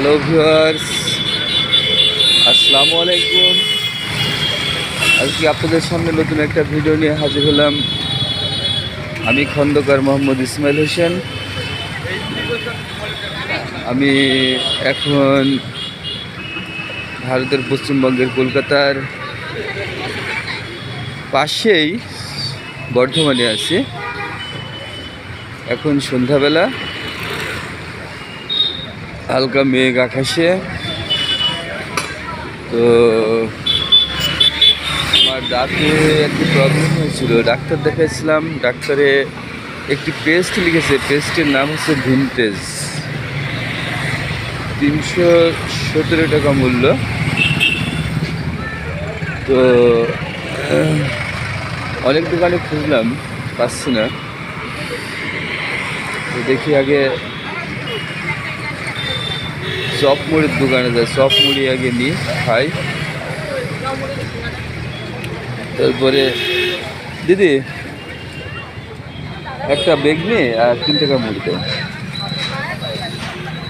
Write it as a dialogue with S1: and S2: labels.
S1: Hello viewers, আসসালামু আলাইকুম। আজকে আপনাদের সামনে নতুন একটা ভিডিও নিয়ে হাজির হলাম। আমি খন্দকার মোহাম্মদ ইসমাইল হোসেন। আমি এখন ভারতের পশ্চিমবঙ্গের কলকাতার পাশেই বর্ধমানে আছি। এখন সন্ধ্যাবেলা, হালকা মেঘ আকাশে। তো আমার দাঁতে একটু প্রবলেম হয়েছিল, ডাক্তার দেখাইছিলাম। ডাক্তারে একটি পেস্ট লিখেছে, পেস্টের নাম হচ্ছে ভিনটেজ, 317 টাকা মূল্য। তো অনেক দোকানে খুঁজলাম, পাচ্ছি না। তো দেখি আগে চপ মুড়ির দোকানে যায়, চপ মুড়ি আগে নিই, খাই। তারপরে দিদি একটা বেগনি আর 3 টাকা মুড়ি দাও।